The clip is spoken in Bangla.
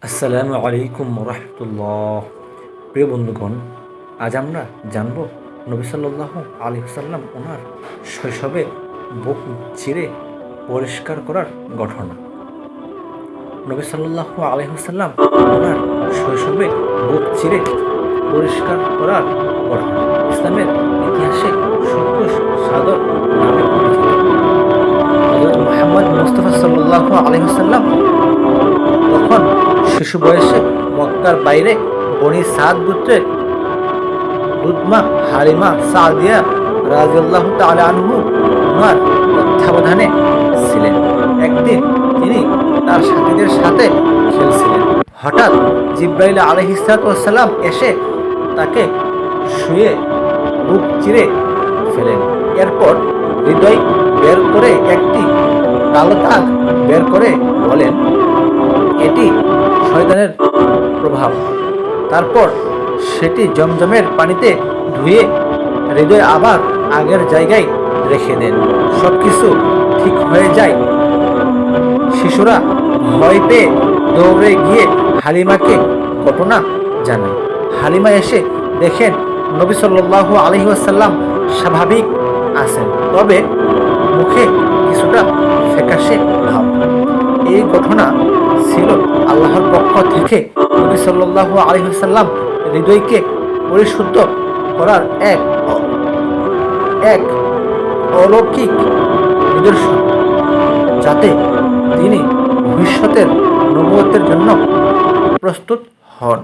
আসসালামু আলাইকুম রহমতুল্লাহ। প্রিয় বন্ধুগণ, আজ আমরা জানব নবী সাল্লাল্লাহু আলাইহি ওয়াসাল্লাম ওনার শৈশবে বুক চিরে পরিষ্কার করার ঘটনা। নবী সাল্লাল্লাহু আলাইহি ওয়াসাল্লাম ওনার শৈশবে বুক চিরে পরিষ্কার করার ঘটনা ইসলামের ইতিহাসে সন্তোষ সাদর নামে পরিচিত। হযরত মুহাম্মদ মুস্তাফা সাল্লাল্লাহু আলাইহি ওয়াসাল্লাম তখন শিশু বয়সে মক্কার বাইরে বনি সাদ গোত্রের দুধমা হালিমা সাদিয়া রাদিয়াল্লাহু তাআলা আনহু ওনার তত্ত্বাবধানে ছিলেন। একদিন তিনি তার সাথীদের সাথে খেলছিলেন। হঠাৎ জিবরাইল আলাইহিস সালাম এসে তাকে শুয়ে বুক চিরে ফেলেন। এরপর হৃদয় বের করে একটি কালো দাগ বের করে বলেন, এটি শয়তানের প্রভাব। তারপর সেটি জমজমের পানিতে ধুয়ে হৃদয় আবার আগের জায়গায় রেখে দেন। সবকিছু ঠিক হয়ে যায়। শিশুরা ভয় পেয়ে দৌড়ে গিয়ে হালিমাকে ঘটনা জানায়। হালিমা এসে দেখেন নবী সাল্লাল্লাহু আলাইহি ওয়াসাল্লাম স্বাভাবিক আছেন, তবে মুখে কিছুটা ফ্যাকাশে ভাব। এই ঘটনা ছিল আল্লাহর পক্ষ থেকে নবী সাল্লাল্লাহু আলাইহি ওয়াসাল্লাম হৃদয়কে পরিশুদ্ধ করার এক অলৌকিক নিদর্শন, যাতে তিনি ভবিষ্যতের নবুয়তের জন্য প্রস্তুত হন।